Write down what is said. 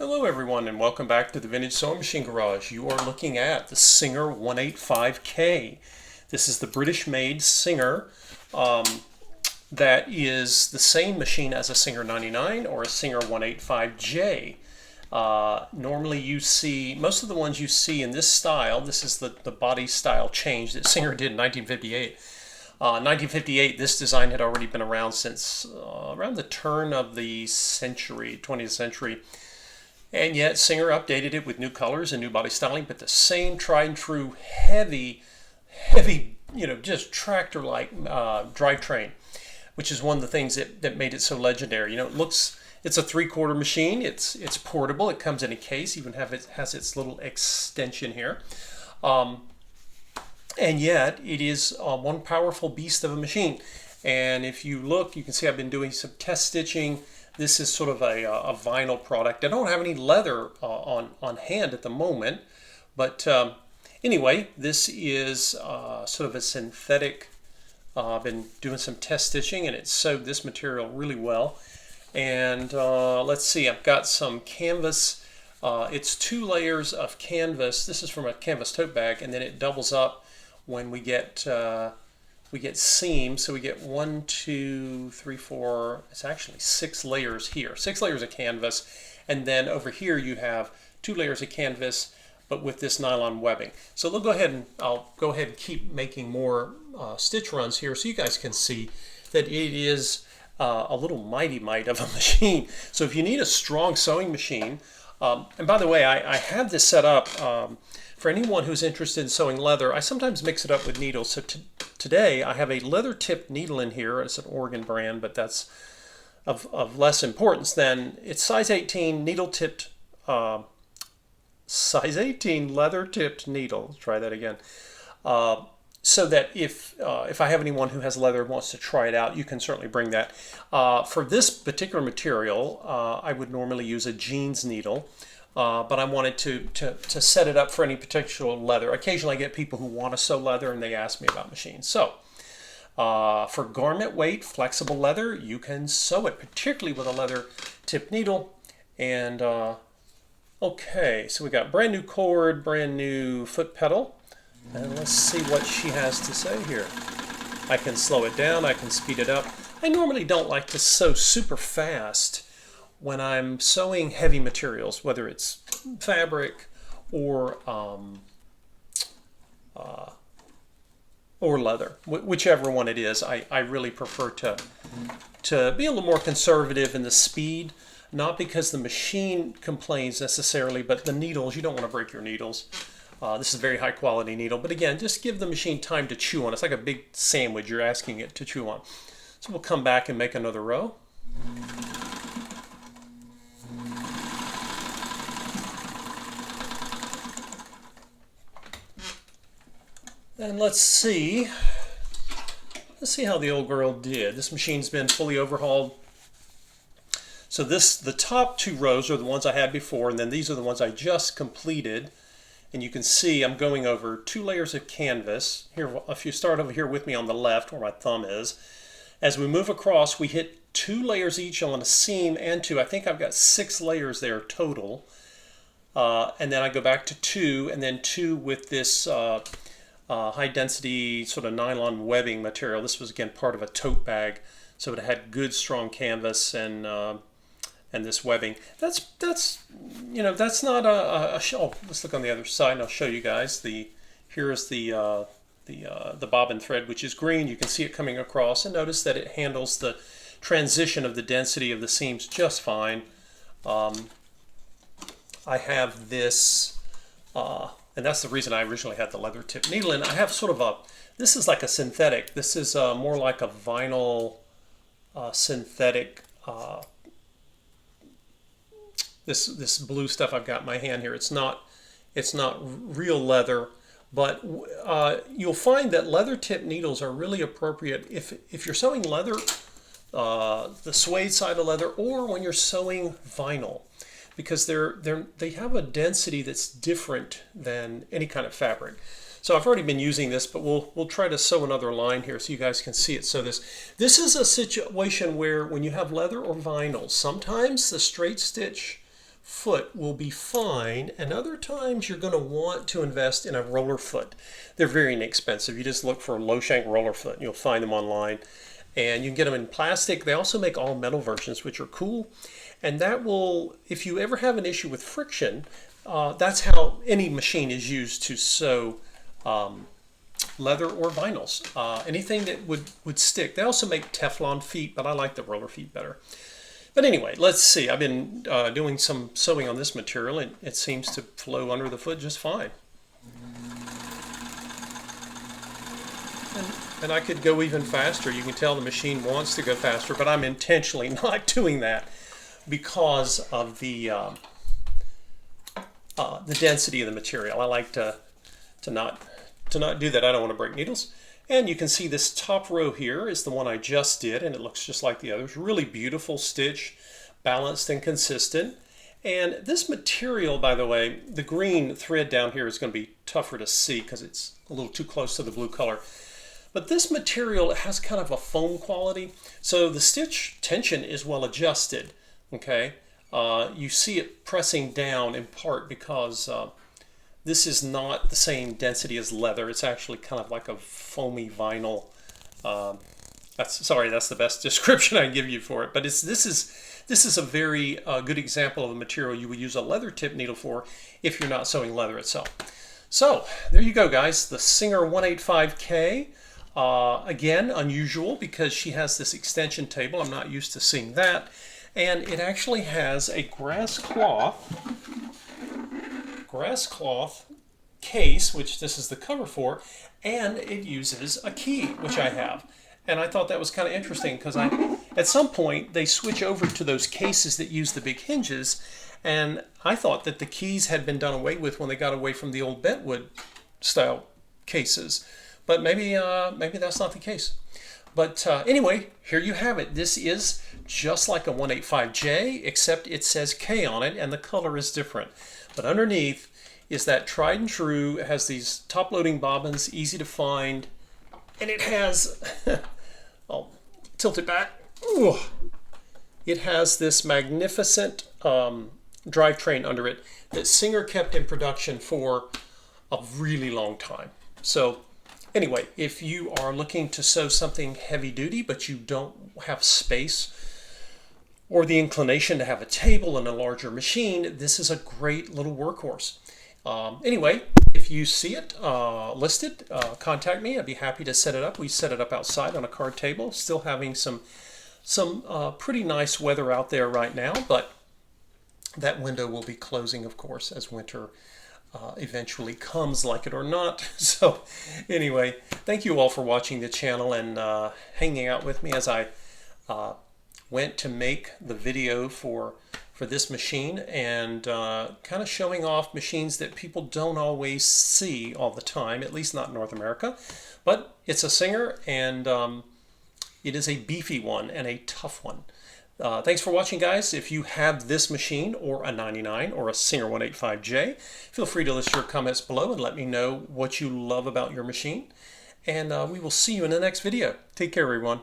Hello everyone and welcome back to the Vintage Sewing Machine Garage. You are looking at the Singer 185K. This is the British made Singer that is the same machine as a Singer 99 or a Singer 185J. Normally you see, most of the ones you see in this style, this is the body style change that Singer did in 1958. 1958, this design had already been around since around the turn of the century, 20th century. And yet Singer updated it with new colors and new body styling, but the same tried and true heavy, just tractor-like drivetrain, which is one of the things that made it so legendary. It's a 3/4 machine. It's portable. It comes in a case. Even has its little extension here. And yet it is one powerful beast of a machine. And if you look, you can see I've been doing some test stitching. This is sort of a vinyl product. I don't have any leather on hand at the moment, but anyway, this is sort of a synthetic. I've been doing some test stitching and it sewed this material really well. And let's see, I've got some canvas. It's 2 layers of canvas. This is from a canvas tote bag, and then it doubles up when we get seams. So we get 1, 2, 3, 4, it's actually 6 layers here. 6 layers of canvas. And then over here you have 2 layers of canvas, but with this nylon webbing. So I'll go ahead and keep making more stitch runs here so you guys can see that it is a little mighty mite of a machine. So if you need a strong sewing machine, and by the way, I have this set up for anyone who's interested in sewing leather. I sometimes mix it up with needles. So today I have a leather tipped needle in here. It's an Oregon brand, but that's of less importance than it's size 18 needle tipped, size 18 leather tipped needle. Let's try that again. So that if I have anyone who has leather and wants to try it out, you can certainly bring that. For this particular material, I would normally use a jeans needle. But I wanted to set it up for any particular leather. Occasionally I get people who want to sew leather and they ask me about machines. So for garment weight, flexible leather, you can sew it, particularly with a leather tip needle. And okay, so we got brand new cord, brand new foot pedal. And let's see what she has to say here. I can slow it down, I can speed it up. I normally don't like to sew super fast when I'm sewing heavy materials, whether it's fabric or leather, whichever one it is. I really prefer to be a little more conservative in the speed, not because the machine complains necessarily, but the needles, you don't want to break your needles. This is a very high quality needle, but again, just give the machine time to chew on. It's like a big sandwich you're asking it to chew on. So we'll come back and make another row. And let's see how the old girl did. This machine's been fully overhauled. So the top 2 rows are the ones I had before, and then these are the ones I just completed. And you can see I'm going over 2 layers of canvas. Here, if you start over here with me on the left where my thumb is, as we move across, we hit 2 layers each on a seam and 2. I think I've got 6 layers there total. And then I go back to 2, and then 2 with this high density sort of nylon webbing material. This was again part of a tote bag, so it had good strong canvas and this webbing. That's not a oh, let's look on the other side and I'll show you guys. Here's the bobbin thread, which is green. You can see it coming across, and notice that it handles the transition of the density of the seams just fine. I have this and that's the reason I originally had the leather tip needle in. I have sort of this is like a synthetic. This is more like a vinyl synthetic. This blue stuff I've got in my hand here. It's not real leather, but you'll find that leather tip needles are really appropriate if you're sewing leather, the suede side of leather, or when you're sewing vinyl, because they have a density that's different than any kind of fabric. So I've already been using this, but we'll try to sew another line here so you guys can see it. So this is a situation where when you have leather or vinyl, sometimes the straight stitch foot will be fine, and other times you're going to want to invest in a roller foot. They're very inexpensive. You just look for a low shank roller foot and you'll find them online, and you can get them in plastic. They also make all metal versions, which are cool, and that will, if you ever have an issue with friction, that's how any machine is used to sew leather or vinyls, anything that would stick. They also make Teflon feet, but I like the roller feet better. But anyway, let's see. I've been doing some sewing on this material, and it seems to flow under the foot just fine. And I could go even faster. You can tell the machine wants to go faster, but I'm intentionally not doing that because of the density of the material. I like to not do that. I don't want to break needles. And you can see this top row here is the one I just did, and it looks just like the others. Really beautiful stitch, balanced and consistent. And this material, by the way, the green thread down here is going to be tougher to see because it's a little too close to the blue color. But this material has kind of a foam quality, so the stitch tension is well adjusted, okay? You see it pressing down in part because this is not the same density as leather. It's actually kind of like a foamy vinyl. That's the best description I can give you for it. But this is a very good example of a material you would use a leather tip needle for if you're not sewing leather itself. So there you go, guys. The Singer 185K. Again, unusual because she has this extension table. I'm not used to seeing that. And it actually has a grass cloth case, which this is the cover for, and it uses a key, which I have. And I thought that was kind of interesting because at some point they switch over to those cases that use the big hinges, and I thought that the keys had been done away with when they got away from the old bentwood style cases. But maybe that's not the case. But anyway, here you have it. This is just like a 185J, except it says K on it and the color is different. But underneath is that tried and true. It has these top-loading bobbins, easy to find, and it has, I'll tilt it back. Ooh. It has this magnificent drivetrain under it that Singer kept in production for a really long time. So anyway, if you are looking to sew something heavy-duty but you don't have space or the inclination to have a table and a larger machine, this is a great little workhorse. Anyway, if you see it listed, contact me. I'd be happy to set it up. We set it up outside on a card table. Still having some pretty nice weather out there right now, but that window will be closing, of course, as winter eventually comes, like it or not. So anyway, thank you all for watching the channel and hanging out with me as I went to make the video for this machine and kind of showing off machines that people don't always see all the time, at least not in North America. But it's a Singer, and it is a beefy one and a tough one. Thanks for watching, guys. If you have this machine or a 99 or a Singer 185J, feel free to list your comments below and let me know what you love about your machine. And we will see you in the next video. Take care, everyone.